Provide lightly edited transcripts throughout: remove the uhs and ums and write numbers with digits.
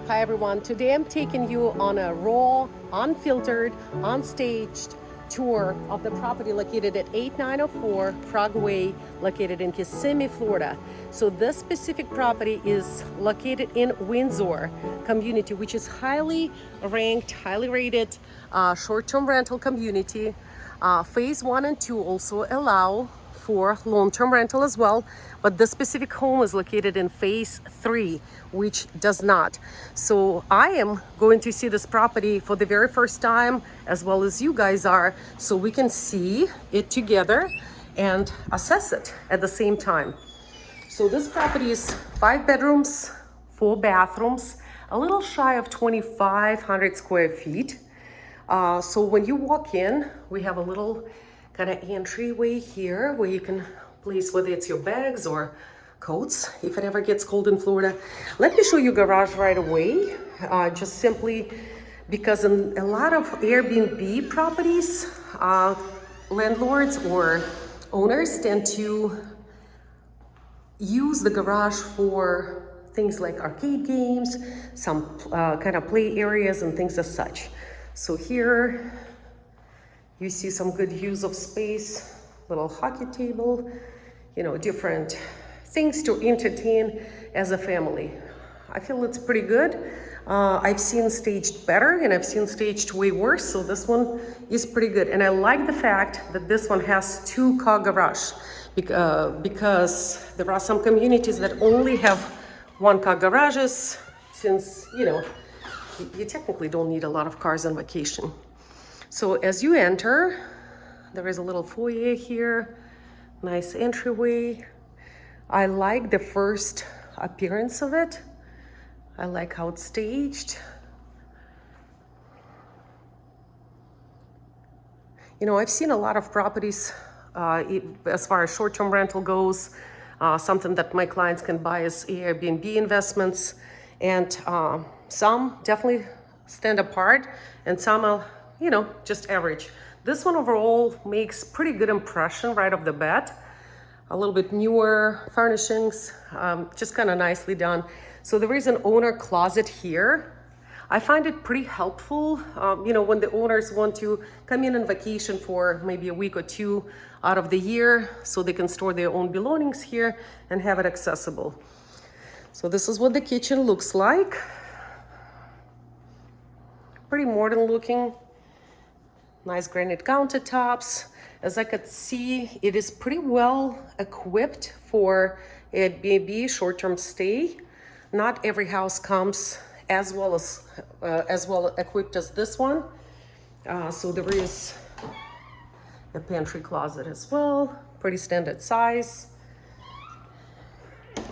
Hi everyone, today I'm taking you on a raw, unfiltered, unstaged tour of the property located at 8904 Frog Way, located in Kissimmee, Florida. So this specific property is located in Windsor community, which is highly ranked, highly rated short-term rental community. Phase 1 and 2 also allow for long-term rental as well, but this specific home is located in phase 3, which does not. So I am going to see this property for the very first time, as well as you guys are, so we can see it together and assess it at the same time. So this property is 5 bedrooms, 4 bathrooms, a little shy of 2,500 square feet. So when you walk in, we have a little kind of entryway here where you can place whether it's your bags or coats if it ever gets cold in Florida. Let me show you garage right away, just simply because in a lot of Airbnb properties, landlords or owners tend to use the garage for things like arcade games, some kind of play areas and things as such. So here you see some good use of space, little hockey table, you know, different things to entertain as a family. I feel it's pretty good. I've seen staged better and I've seen staged way worse, so this one is pretty good. And I like the fact that this one has 2-car garage because there are some communities that only have 1-car garages, since, you know, you technically don't need a lot of cars on vacation. So as you enter, there is a little foyer here, nice entryway. I like the first appearance of it. I like how it's staged. You know, I've seen a lot of properties as far as short-term rental goes, something that my clients can buy as Airbnb investments, and some definitely stand apart and some are, you know, just average. This one overall makes pretty good impression right off the bat. A little bit newer furnishings, just kind of nicely done. So there is an owner closet here. I find it pretty helpful, you know, when the owners want to come in on vacation for maybe a week or 2 out of the year, so they can store their own belongings here and have it accessible. So this is what the kitchen looks like. Pretty modern looking. Nice granite countertops. As I could see, it is pretty well equipped for Airbnb short-term stay. Not every house comes as well equipped as this one. So there is a pantry closet as well, pretty standard size.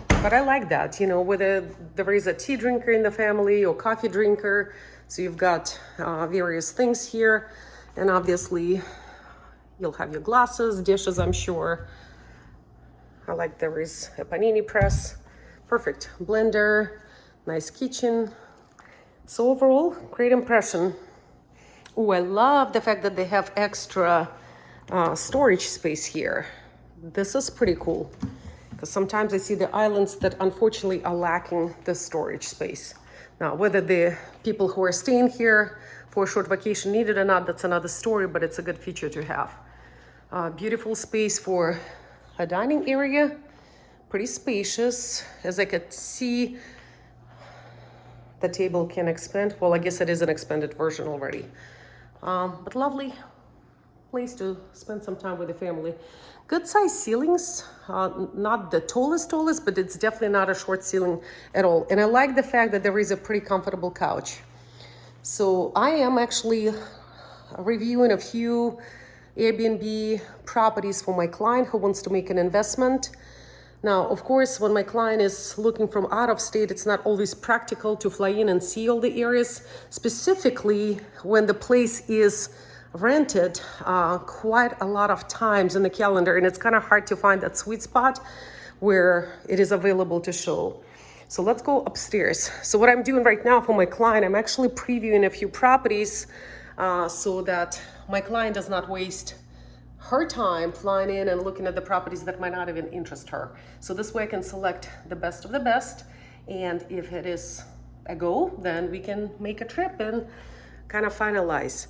But I like that, you know, whether there is a tea drinker in the family or coffee drinker. So you've got various things here. And obviously, you'll have your glasses, dishes, I'm sure. I like there is a panini press, perfect blender, nice kitchen. So overall, great impression. Oh, I love the fact that they have extra storage space here. This is pretty cool, because sometimes I see the islands that unfortunately are lacking the storage space. Now, whether the people who are staying here for a short vacation need it or not, that's another story, but it's a good feature to have. Beautiful space for a dining area, pretty spacious. As I could see, the table can expand. Well, I guess it is an expanded version already. But lovely place to spend some time with the family. Good size ceilings, not the tallest, but it's definitely not a short ceiling at all. And I like the fact that there is a pretty comfortable couch. So I am actually reviewing a few Airbnb properties for my client who wants to make an investment. Now, of course, when my client is looking from out of state, it's not always practical to fly in and see all the areas, specifically when the place is rented quite a lot of times in the calendar, and it's kind of hard to find that sweet spot where it is available to show. So let's go upstairs. So what I'm doing right now for my client, I'm actually previewing a few properties so that my client does not waste her time flying in and looking at the properties that might not even interest her. So this way I can select the best of the best, and if it is ago, then we can make a trip and kind of finalize.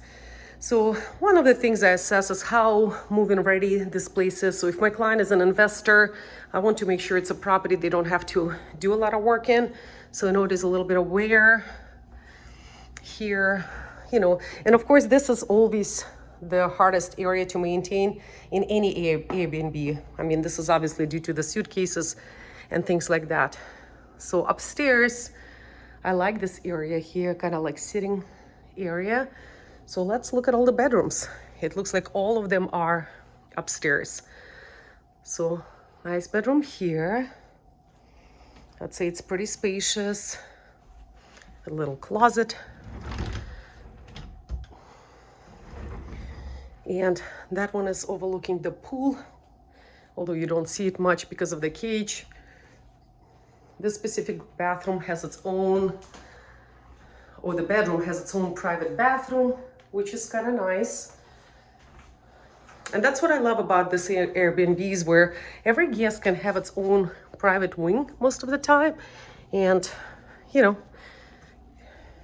So one of the things I assess is how move-in ready this place is. So if my client is an investor, I want to make sure it's a property they don't have to do a lot of work in. So I know there's a little bit of wear here, you know, and of course this is always the hardest area to maintain in any Airbnb. I mean, this is obviously due to the suitcases and things like that. So upstairs, I like this area here, kind of like sitting area. So let's look at all the bedrooms. It looks like all of them are upstairs. So nice bedroom here. I'd say it's pretty spacious. A little closet. And that one is overlooking the pool, although you don't see it much because of the cage. This specific bathroom has its own, or the bedroom has its own private bathroom, which is kind of nice. And that's what I love about this Airbnbs, where every guest can have its own private wing most of the time. And, you know,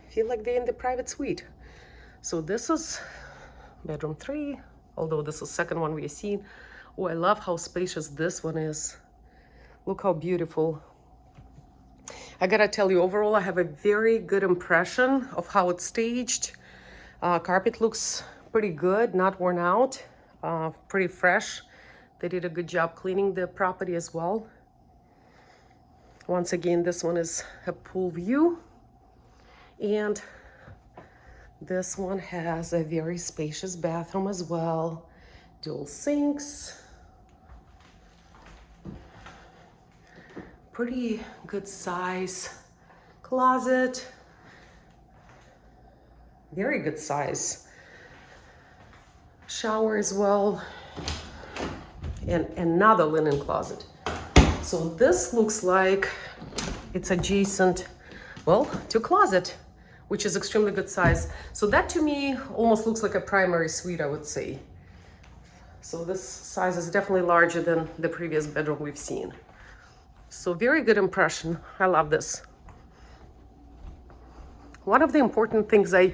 feel like they're in the private suite. So this is bedroom 3, although this is the second one we've seen. Oh, I love how spacious this one is. Look how beautiful. I gotta tell you, overall, I have a very good impression of how it's staged. Carpet looks pretty good, not worn out, pretty fresh. They did a good job cleaning the property as well. Once again, this one is a pool view. And this one has a very spacious bathroom as well. Dual sinks. Pretty good size closet. Very good size shower as well. And another linen closet. So this looks like it's adjacent, well, to a closet, which is extremely good size. So that to me almost looks like a primary suite, I would say. So this size is definitely larger than the previous bedroom we've seen. So very good impression. I love this. One of the important things I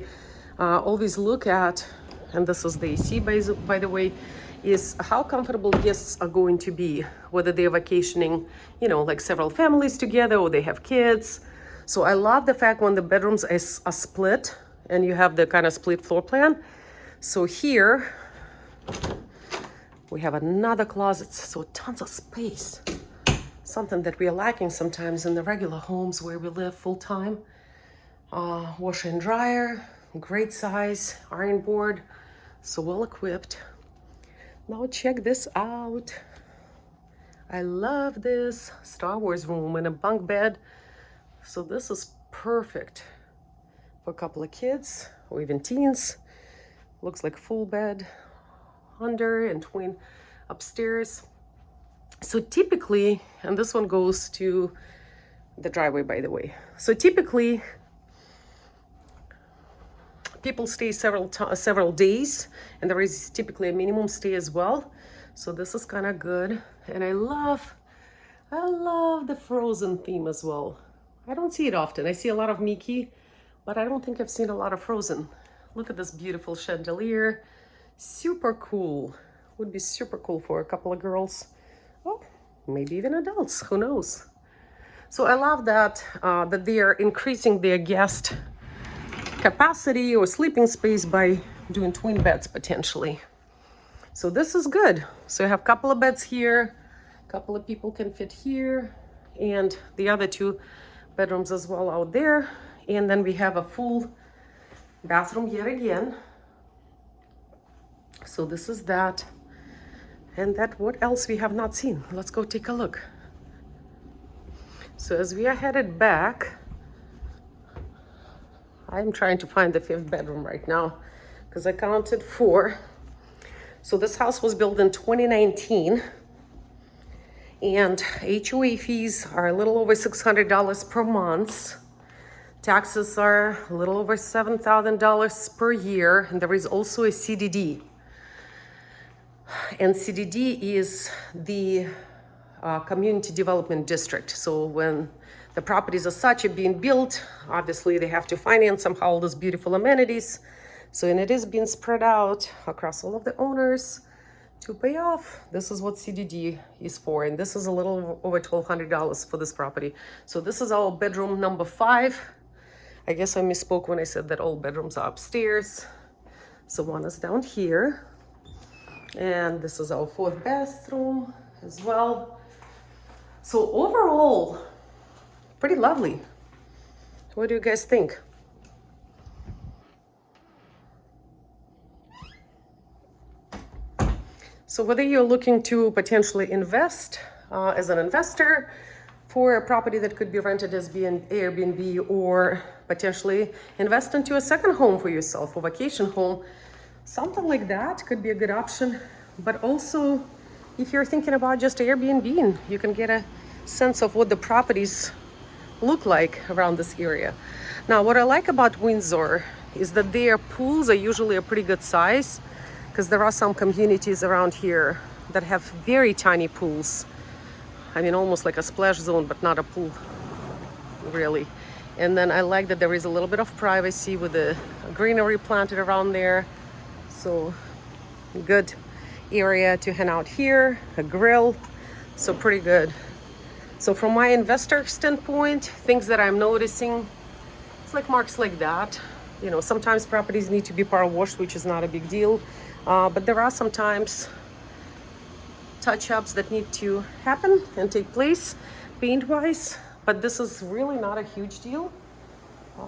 always look at, and this is the AC by the way, is how comfortable guests are going to be, whether they're vacationing, you know, like several families together, or they have kids. So I love the fact when the bedrooms are split and you have the kind of split floor plan. So here we have another closet, so tons of space. Something that we are lacking sometimes in the regular homes where we live full time. Washer and dryer, great size, iron board, so well equipped. Now check this out. I love this Star Wars room and a bunk bed. So this is perfect for a couple of kids or even teens. Looks like full bed under and twin upstairs. So typically, and this one goes to the driveway, by the way. So typically, people stay several days, and there is typically a minimum stay as well. So this is kind of good. And I love the Frozen theme as well. I don't see it often. I see a lot of Mickey, but I don't think I've seen a lot of Frozen. Look at this beautiful chandelier. Super cool. Would be super cool for a couple of girls. Oh, maybe even adults, who knows? So I love that, that they are increasing their guest capacity or sleeping space by doing twin beds potentially. So this is good. So you have a couple of beds here, a couple of people can fit here, and the other 2 bedrooms as well out there. And then we have a full bathroom yet again. So this is that. And that, what else we have not seen? Let's go take a look. So as we are headed back, I'm trying to find the 5th bedroom right now because I counted 4. So this house was built in 2019, and HOA fees are a little over $600 per month. Taxes are a little over $7,000 per year, and there is also a CDD. And CDD is the Community Development District. So when the properties as such are being built. Obviously, they have to finance somehow all those beautiful amenities. So, and it is being spread out across all of the owners to pay off. This is what CDD is for, and this is a little over $1,200 for this property. So this is our bedroom number 5. I guess I misspoke when I said that all bedrooms are upstairs. So one is down here, and this is our 4th bathroom as well. So overall, pretty lovely. What do you guys think? So whether you're looking to potentially invest as an investor for a property that could be rented as an Airbnb, or potentially invest into a second home for yourself, or vacation home, something like that could be a good option. But also, if you're thinking about just Airbnb, you can get a sense of what the properties look like around this area. Now, what I like about Windsor is that their pools are usually a pretty good size, because there are some communities around here that have very tiny pools. I mean, almost like a splash zone, but not a pool, really. And then I like that there is a little bit of privacy with the greenery planted around there. So good area to hang out here, a grill, so pretty good. So from my investor standpoint, things that I'm noticing, it's like marks like that. You know, sometimes properties need to be power washed, which is not a big deal. But there are sometimes touch-ups that need to happen and take place paint-wise, but this is really not a huge deal.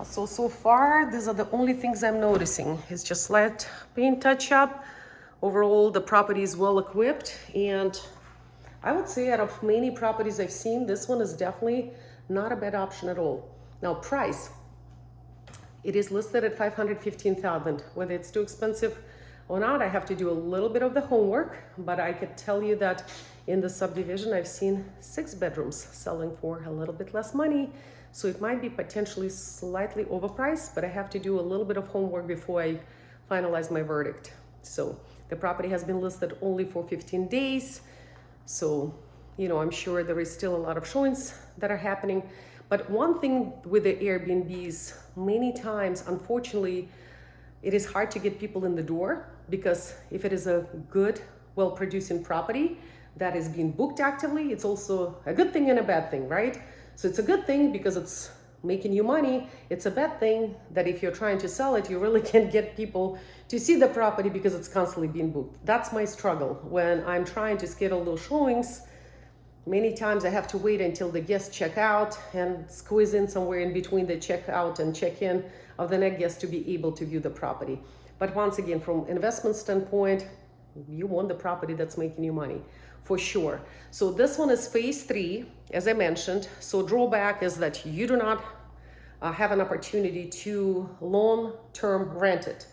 So far, these are the only things I'm noticing. It's just slight paint touch-up. Overall, the property is well equipped, and I would say out of many properties I've seen, this one is definitely not a bad option at all. Now, price. It is listed at $515,000. Whether it's too expensive or not, I have to do a little bit of the homework, but I could tell you that in the subdivision, I've seen 6 bedrooms selling for a little bit less money. So it might be potentially slightly overpriced, but I have to do a little bit of homework before I finalize my verdict. So the property has been listed only for 15 days. So, you know, I'm sure there is still a lot of showings that are happening. But one thing with the Airbnbs, many times, unfortunately, it is hard to get people in the door, because if it is a good, well-producing property that is being booked actively, it's also a good thing and a bad thing, right? So it's a good thing because it's making you money. It's a bad thing that if you're trying to sell it, you really can't get people to see the property because it's constantly being booked. That's my struggle. When I'm trying to schedule those showings, many times I have to wait until the guests check out and squeeze in somewhere in between the check out and check in of the next guest to be able to view the property. But once again, from investment standpoint, you want the property that's making you money, for sure. So this one is phase 3, as I mentioned. So drawback is that you do not have an opportunity to long-term rent it.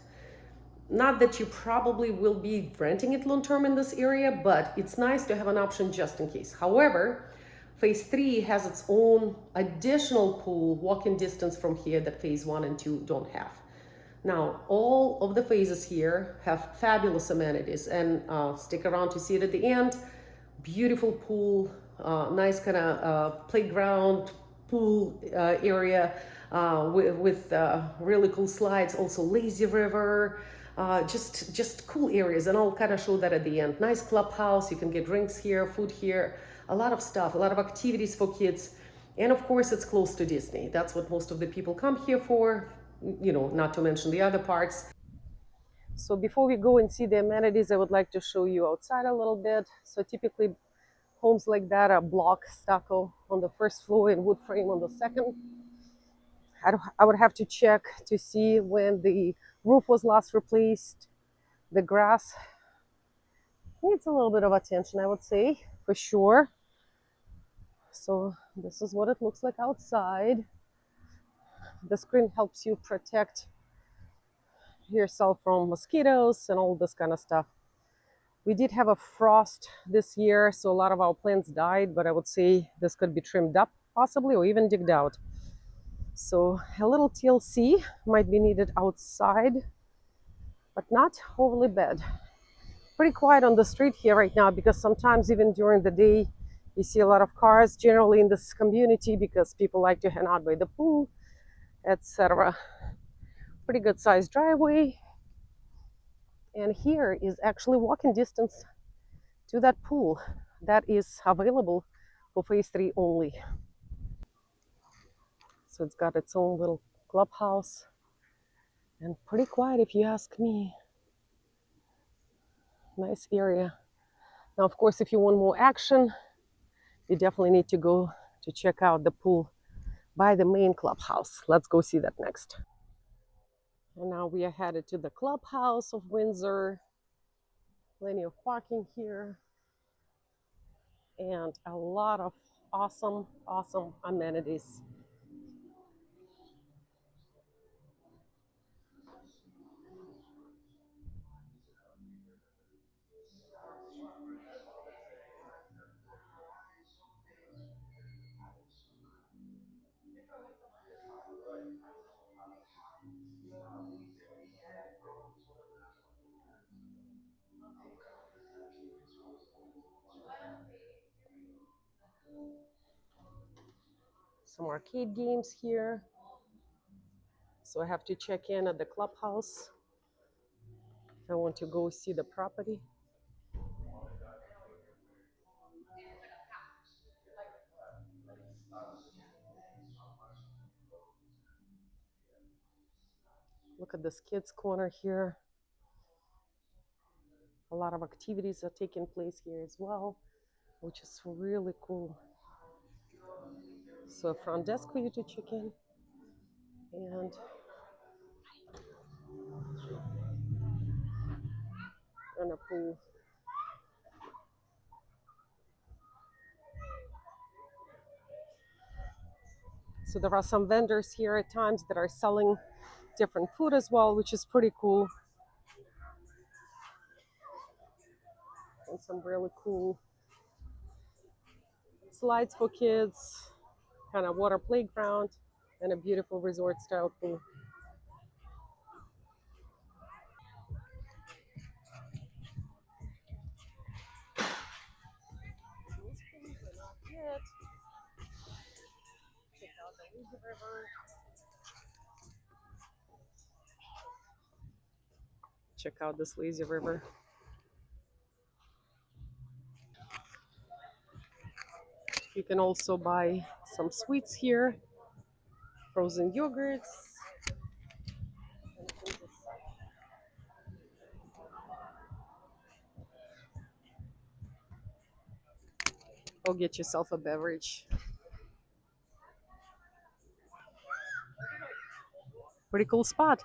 Not that you probably will be renting it long-term in this area, but it's nice to have an option just in case. However, phase 3 has its own additional pool walking distance from here that phase 1 and 2 don't have. Now, all of the phases here have fabulous amenities, and stick around to see it at the end. Beautiful pool, nice kind of playground, pool area with really cool slides, also lazy river, just cool areas, and I'll kind of show that at the end. Nice clubhouse, you can get drinks here, food here, a lot of stuff, a lot of activities for kids, and of course it's close to Disney. That's what most of the people come here for, you know, not to mention the other parts. So before we go and see the amenities, I would like to show you outside a little bit. So typically homes like that are block stucco on the first floor and wood frame on the second. I would have to check to see when the roof was last replaced. The grass needs a little bit of attention, I would say, for sure. So this is what it looks like outside. The screen helps you protect yourself from mosquitoes and all this kind of stuff. We did have a frost this year, so a lot of our plants died, but I would say this could be trimmed up possibly, or even digged out. So a little TLC might be needed outside, but not overly bad. Pretty quiet on the street here right now, because sometimes even during the day You see a lot of cars generally in this community because people like to hang out by the pool, etc. Pretty good sized driveway. And here is actually walking distance to that pool that is available for phase 3 only. So it's got its own little clubhouse and pretty quiet if you ask me. Nice area. Now, of course, if you want more action, you definitely need to go to check out the pool by the main clubhouse. Let's go see that next. And now we are headed to the clubhouse of Windsor. Plenty of parking here and a lot of awesome amenities. Some arcade games here. So I have to check in at the clubhouse if I want to go see the property. Look at this kids corner here. A lot of activities are taking place here as well, which is really cool. So a front desk for you to check in and a pool. So there are some vendors here at times that are selling different food as well, which is pretty cool. And some really cool slides for kids, kind of water playground, and a beautiful resort style pool. Check out the 𝗲𝗿𝗴𝗂𝗪. Check out this lazy river. You can also buy some sweets here, frozen yogurts. Or get yourself a beverage. Pretty cool spot.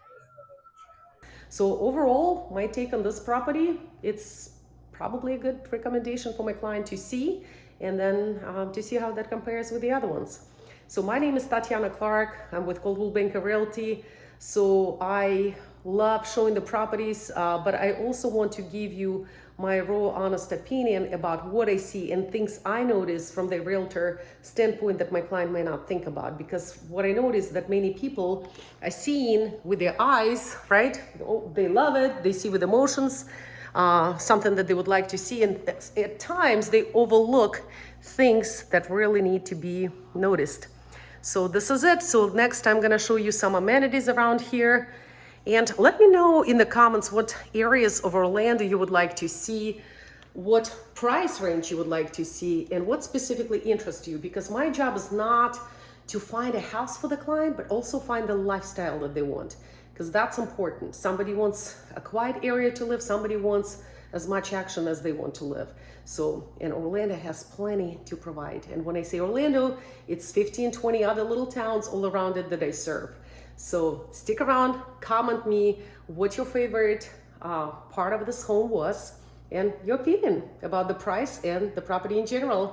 So overall, my take on this property, it's probably a good recommendation for my client to see, and then to see how that compares with the other ones. So my name is Tatyana Clark. I'm with 𝗀𝗿𝗵𝗂𝗪 Realty. So I love showing the properties, but I also want to give you my raw, honest opinion about what I see and things I notice from the realtor standpoint that my client may not think about. Because what I notice that many people are seeing with their eyes, right? They love it, they see with emotions, something that they would like to see, and at times they overlook things that really need to be noticed. So this is it. So next I'm gonna show you some amenities around here. And let me know in the comments what areas of Orlando you would like to see, what price range you would like to see, and what specifically interests you. Because my job is not to find a house for the client, but also find the lifestyle that they want. Because that's important. Somebody wants a quiet area to live, somebody wants as much action as they want to live. So, and Orlando has plenty to provide. And when I say Orlando, it's 15, 20 other little towns all around it that I serve. So stick around, comment me what your favorite part of this home was and your opinion about the price and the property in general.